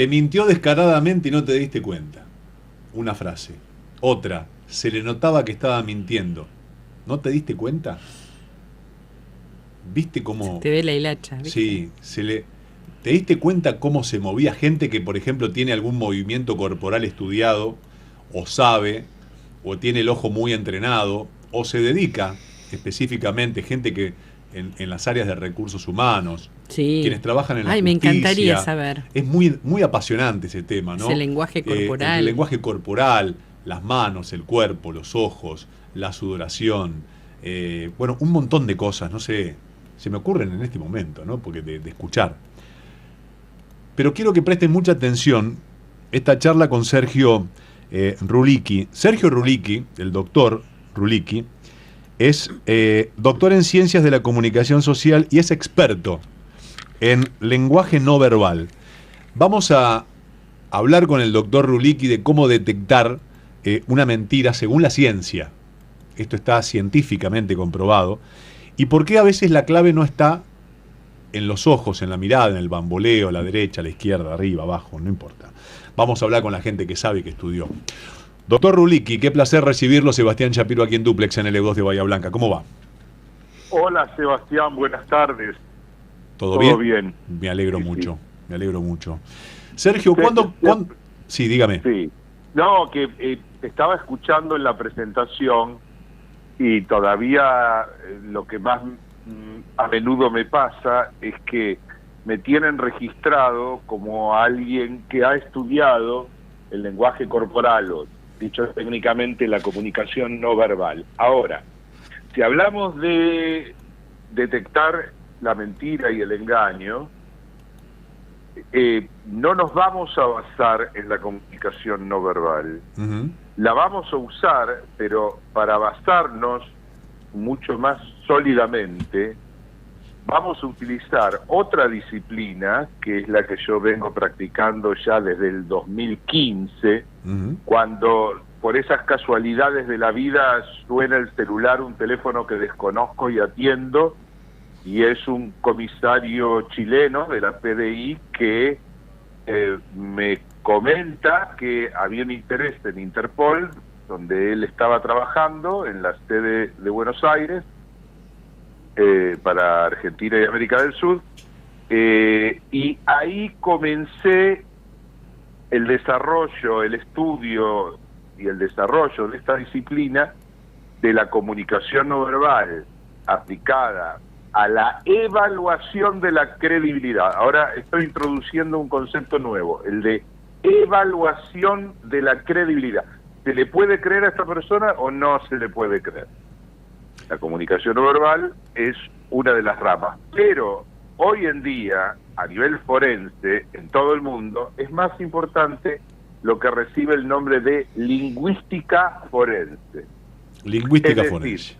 te mintió descaradamente y no te diste cuenta. Una frase. Otra, se le notaba que estaba mintiendo. ¿No te diste cuenta? ¿Viste cómo? Te ve la hilacha, ¿viste? Sí, ¿te diste cuenta cómo se movía gente que, por ejemplo, tiene algún movimiento corporal estudiado, o sabe, o tiene el ojo muy entrenado, o se dedica específicamente, gente que en las áreas de recursos humanos, Sí. quienes trabajan en la Ay, justicia? me encantaría saber. Es muy, muy apasionante ese tema, ¿no? Ese lenguaje corporal. El lenguaje corporal, las manos, el cuerpo, los ojos, la sudoración, bueno, un montón de cosas, no sé, se me ocurren en este momento, ¿no? Porque de escuchar. Pero quiero que presten mucha atención esta charla con Sergio Rulicki. Sergio Rulicki, el doctor Rulicki, es doctor en Ciencias de la Comunicación Social y es experto en lenguaje no verbal. Vamos a hablar con el doctor Rulicki de cómo detectar una mentira según la ciencia. Esto está científicamente comprobado. Y por qué a veces la clave no está en los ojos, en la mirada, en el bamboleo, a la derecha, a la izquierda, arriba, abajo, no importa. Vamos a hablar con la gente que sabe y que estudió. Doctor Rulicki, qué placer recibirlo. Sebastián Shapiro aquí en Duplex en el E2 de Bahía Blanca. ¿Cómo va? Hola Sebastián, buenas tardes. ¿Todo bien? Me alegro mucho, me alegro mucho. Sergio, ¿cuándo? Sí, dígame. Sí, no, que estaba escuchando en la presentación y todavía lo que más a menudo me pasa es que me tienen registrado como alguien que ha estudiado el lenguaje corporal, o dicho técnicamente la comunicación no verbal. Ahora, si hablamos de detectar la mentira y el engaño, no nos vamos a basar en la comunicación no verbal. La vamos a usar, pero para basarnos mucho más sólidamente, vamos a utilizar otra disciplina, que es la que yo vengo practicando ya desde el 2015, cuando por esas casualidades de la vida suena el celular, un teléfono que desconozco y atiendo, y es un comisario chileno de la PDI que me comenta que había un interés en Interpol, donde él estaba trabajando en la sede de Buenos Aires, para Argentina y América del Sur, y ahí comencé el desarrollo, el estudio y el desarrollo de esta disciplina de la comunicación no verbal aplicada a la evaluación de la credibilidad. Ahora estoy introduciendo un concepto nuevo, el de evaluación de la credibilidad. ¿Se le puede creer a esta persona o no se le puede creer? La comunicación no verbal es una de las ramas, pero hoy en día, a nivel forense, en todo el mundo, es más importante lo que recibe el nombre de lingüística forense. Lingüística forense.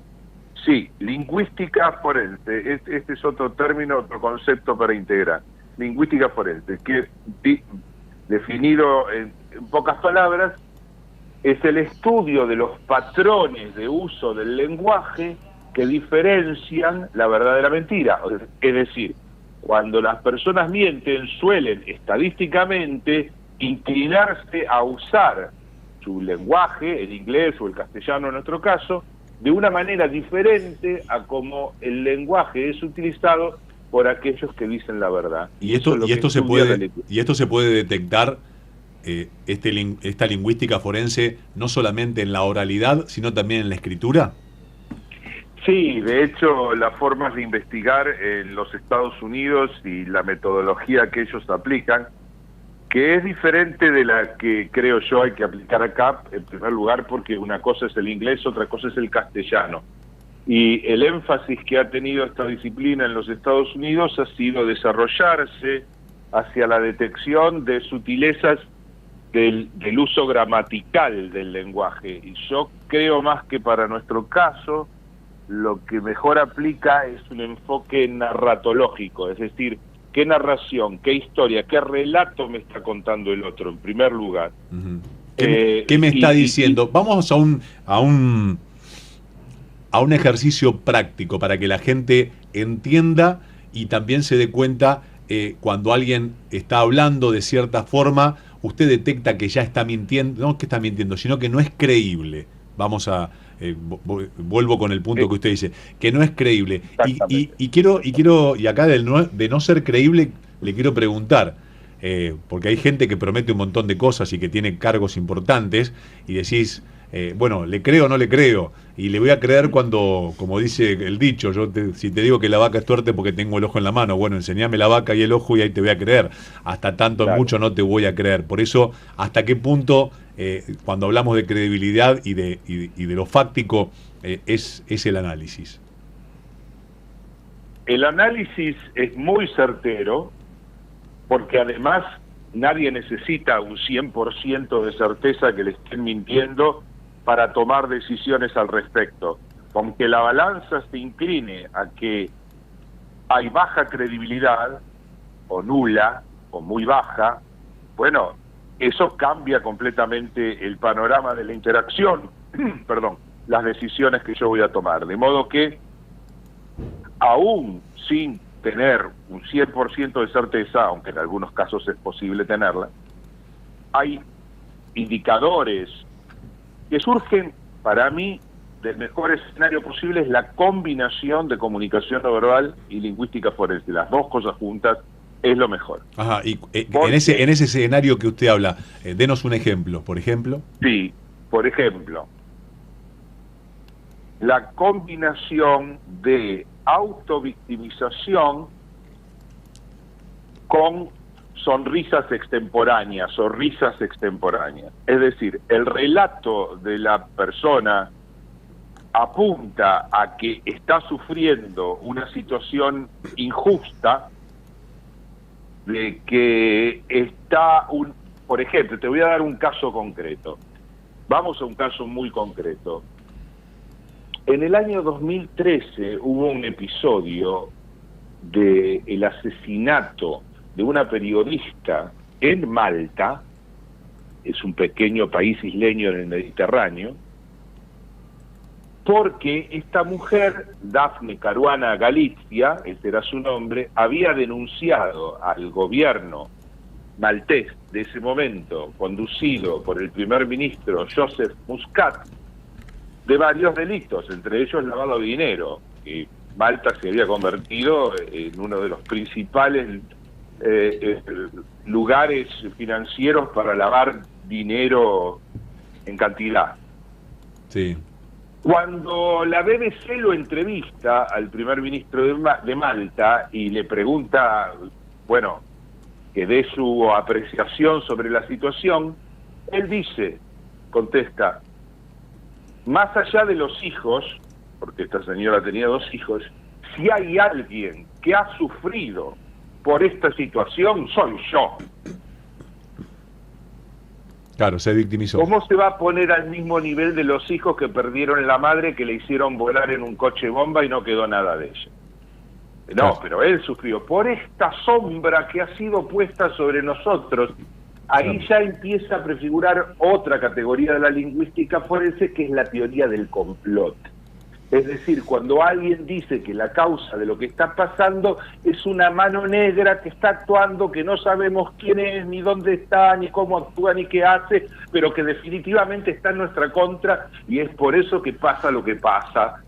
Sí, lingüística forense. Este es otro término, otro concepto para integrar. Lingüística forense, que definido en pocas palabras, es el estudio de los patrones de uso del lenguaje que diferencian la verdad de la mentira. Es decir, cuando las personas mienten, suelen estadísticamente inclinarse a usar su lenguaje, el inglés o el castellano en nuestro caso, de una manera diferente a como el lenguaje es utilizado por aquellos que dicen la verdad. Y esto se puede detectar, esta lingüística forense, no solamente en la oralidad, sino también en la escritura. Sí, de hecho, las formas de investigar en los Estados Unidos y la metodología que ellos aplican, que es diferente de la que creo yo hay que aplicar acá, en primer lugar porque una cosa es el inglés, otra cosa es el castellano. Y el énfasis que ha tenido esta disciplina en los Estados Unidos ha sido desarrollarse hacia la detección de sutilezas del uso gramatical del lenguaje. Y yo creo más que para nuestro caso, lo que mejor aplica es un enfoque narratológico, es decir, qué narración, qué historia, qué relato me está contando el otro, en primer lugar. ¿Qué me está diciendo? Vamos a un ejercicio práctico para que la gente entienda y también se dé cuenta cuando alguien está hablando de cierta forma, usted detecta que ya está mintiendo, no que está mintiendo, sino que no es creíble. Vamos a... vuelvo con el punto que usted dice, que no es creíble. Y quiero, y acá de no ser creíble, le quiero preguntar, porque hay gente que promete un montón de cosas y que tiene cargos importantes, y decís, bueno, ¿le creo o no le creo? Y le voy a creer cuando, como dice el dicho, si te digo que la vaca es tuerte porque tengo el ojo en la mano, bueno, enseñame la vaca y el ojo y ahí te voy a creer. Hasta tanto en mucho no te voy a creer. Por eso, ¿hasta qué punto, cuando hablamos de credibilidad y de lo fáctico, es el análisis? El análisis es muy certero, porque además nadie necesita un 100% de certeza que le estén mintiendo para tomar decisiones al respecto. Aunque la balanza se incline a que hay baja credibilidad, o nula, o muy baja, bueno, eso cambia completamente el panorama de la interacción, perdón, las decisiones que yo voy a tomar. De modo que, aún sin tener un 100% de certeza, aunque en algunos casos es posible tenerla, hay indicadores que surgen, para mí, del mejor escenario posible, es la combinación de comunicación no verbal y lingüística forense. Las dos cosas juntas es lo mejor. Ajá, y en ese escenario que usted habla, denos un ejemplo, por ejemplo. Sí, por ejemplo, la combinación de autovictimización con sonrisas extemporáneas o risas extemporáneas. Es decir, el relato de la persona apunta a que está sufriendo una situación injusta, de que está por ejemplo, te voy a dar un caso concreto. Vamos a un caso muy concreto. En el año 2013 hubo un episodio del asesinato de una periodista en Malta, es un pequeño país isleño en el Mediterráneo, porque esta mujer, Daphne Caruana Galizia, ese era su nombre, había denunciado al gobierno maltés de ese momento, conducido por el primer ministro Joseph Muscat, de varios delitos, entre ellos lavado de dinero. Y Malta se había convertido en uno de los principales lugares financieros para lavar dinero en cantidad. Sí. Cuando la BBC lo entrevista al primer ministro de Malta y le pregunta, bueno, que dé su apreciación sobre la situación, él contesta, más allá de los hijos, porque esta señora tenía 2 hijos, si hay alguien que ha sufrido por esta situación, soy yo. Claro, se victimizó. ¿Cómo se va a poner al mismo nivel de los hijos que perdieron la madre, que le hicieron volar en un coche bomba y no quedó nada de ella? No, claro. Pero él sufrió por esta sombra que ha sido puesta sobre nosotros. Ahí ya empieza a prefigurar otra categoría de la lingüística forense, que es la teoría del complot. Es decir, cuando alguien dice que la causa de lo que está pasando es una mano negra que está actuando, que no sabemos quién es, ni dónde está, ni cómo actúa, ni qué hace, pero que definitivamente está en nuestra contra, y es por eso que pasa lo que pasa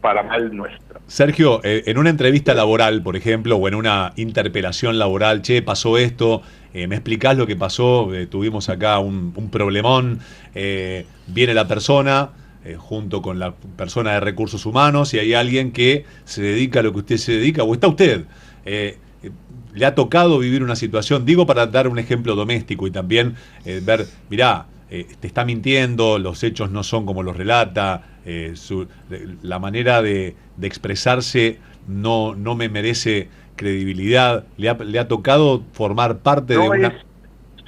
para mal nuestro. Sergio, en una entrevista laboral, por ejemplo, o en una interpelación laboral, che, pasó esto, ¿me explicás lo que pasó? Tuvimos acá un problemón, viene la persona, junto con la persona de recursos humanos, y hay alguien que se dedica a lo que usted se dedica, o está usted. Le ha tocado vivir una situación, digo para dar un ejemplo doméstico y también ver, mirá, te está mintiendo, los hechos no son como los relata, la manera de expresarse no me merece credibilidad. ¿Le ha tocado formar parte de una...?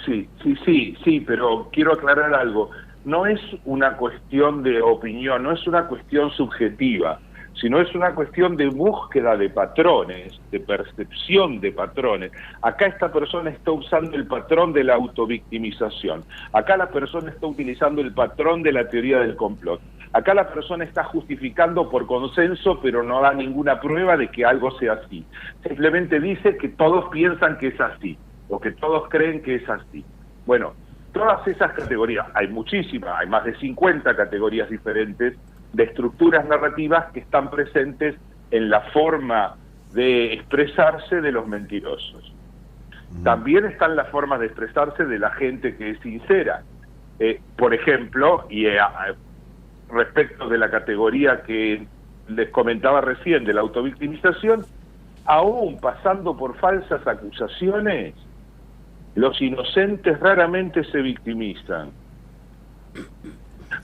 Sí, pero quiero aclarar algo. No es una cuestión de opinión, no es una cuestión subjetiva, sino es una cuestión de búsqueda de patrones, de percepción de patrones. Acá esta persona está usando el patrón de la autovictimización. Acá la persona está utilizando el patrón de la teoría del complot. Acá la persona está justificando por consenso, pero no da ninguna prueba de que algo sea así. Simplemente dice que todos piensan que es así, o que todos creen que es así. Bueno, todas esas categorías, hay muchísimas, hay más de 50 categorías diferentes de estructuras narrativas que están presentes en la forma de expresarse de los mentirosos. También están las formas de expresarse de la gente que es sincera. Por ejemplo, respecto de la categoría que les comentaba recién de la autovictimización, aún pasando por falsas acusaciones, los inocentes raramente se victimizan.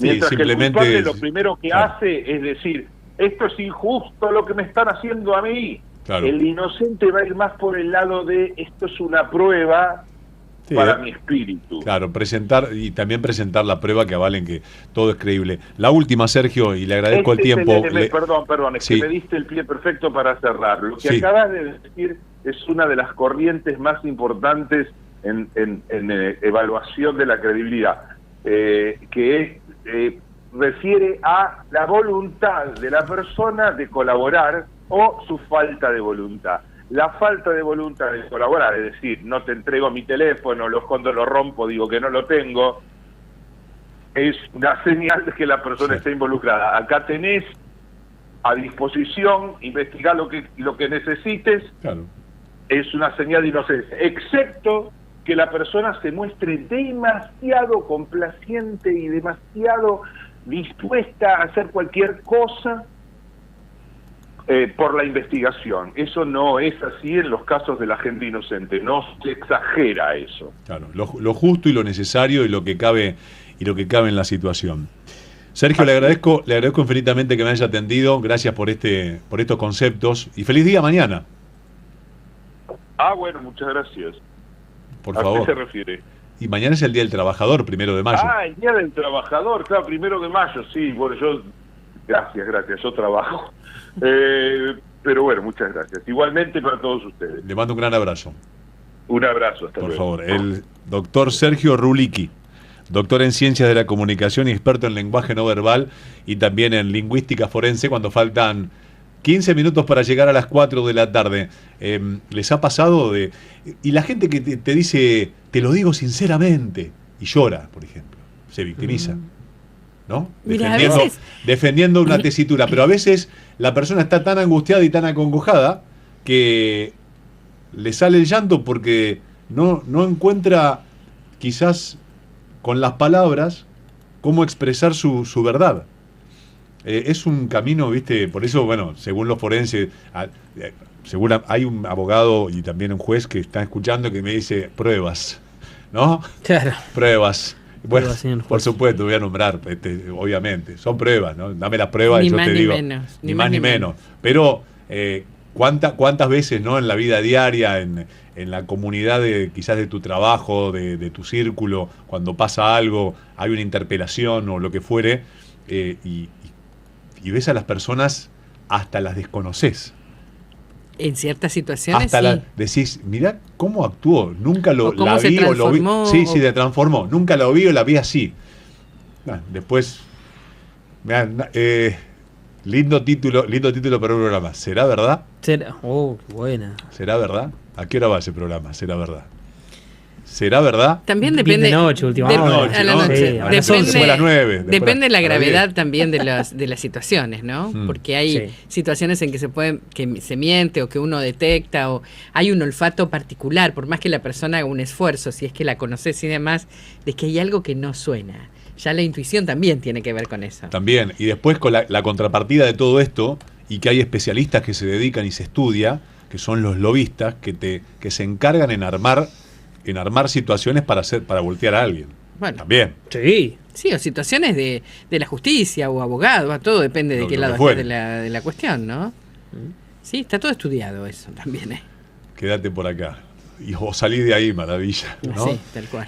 Mientras que el culpable lo primero que hace es decir, esto es injusto lo que me están haciendo a mí. Claro. El inocente va a ir más por el lado de esto es una prueba para mi espíritu. Claro, presentar y también presentar la prueba que avalen que todo es creíble. La última, Sergio, y le agradezco el tiempo. Perdón, es que me diste el pie perfecto para cerrar. Lo que acabas de decir es una de las corrientes más importantes en evaluación de la credibilidad, que refiere a la voluntad de la persona de colaborar o su falta de voluntad. La falta de voluntad de colaborar, es decir, no te entrego mi teléfono, lo escondo, lo rompo, digo que no lo tengo, es una señal de que la persona está involucrada. Acá tenés a disposición, investigar lo que necesites, claro. Es una señal de inocencia, excepto que la persona se muestre demasiado complaciente y demasiado dispuesta a hacer cualquier cosa por la investigación. Eso no es así en los casos de la gente inocente, no se exagera eso. Claro, lo justo y lo necesario y lo que cabe en la situación. Sergio, le agradezco infinitamente que me haya atendido, gracias por estos conceptos y feliz día mañana. Bueno, muchas gracias. Por favor. ¿A qué se refiere? Y mañana es el Día del Trabajador, 1 de mayo. El Día del Trabajador, claro, 1 de mayo, sí. Bueno, gracias, yo trabajo. Pero bueno, muchas gracias. Igualmente para todos ustedes. Le mando un gran abrazo. Un abrazo, hasta luego. Por favor, el doctor Sergio Rulicki, doctor en Ciencias de la Comunicación y experto en lenguaje no verbal y también en lingüística forense, cuando faltan 15 minutos para llegar a las 4 de la tarde. ¿Les ha pasado y la gente que te dice, te lo digo sinceramente, y llora, por ejemplo, se victimiza? ¿No? Mira, defendiendo una tesitura, pero a veces la persona está tan angustiada y tan acongojada que le sale el llanto porque no encuentra quizás con las palabras cómo expresar su verdad. Es un camino, ¿viste? Por eso, bueno, según los forenses, hay un abogado y también un juez que está escuchando que me dice pruebas, ¿no? Claro. Pruebas. Bueno, por supuesto, voy a nombrar, obviamente. Son pruebas, ¿no? Dame las pruebas y yo te digo. Ni más ni menos. Pero, ¿cuántas veces, ¿no? En la vida diaria, en la comunidad quizás de tu trabajo, de tu círculo, cuando pasa algo, hay una interpelación o lo que fuere, y ves a las personas, hasta las desconoces. En ciertas situaciones decís, mirá cómo actuó, nunca la vi o lo vi. Sí, se transformó, nunca lo vi o la vi así. Después, lindo título para un programa. ¿Será verdad? Qué buena. ¿Será verdad? ¿A qué hora va ese programa? ¿Será verdad? ¿Será verdad? También depende. De noche, últimamente. A la noche. Depende a las 9. Depende de la gravedad también de las situaciones, ¿no? Porque hay situaciones en que se miente o que uno detecta o hay un olfato particular, por más que la persona haga un esfuerzo, si es que la conoces y demás, de que hay algo que no suena. Ya la intuición también tiene que ver con eso. También. Y después con la contrapartida de todo esto, y que hay especialistas que se dedican y se estudia, que son los lobistas, que se encargan en armar situaciones para voltear a alguien. Bueno, también. Sí, o situaciones de la justicia o abogado, todo depende de qué lado esté de la cuestión, ¿no? Sí, está todo estudiado eso también, Quédate por acá. Y vos salís de ahí, maravilla, ¿no? Sí, tal cual.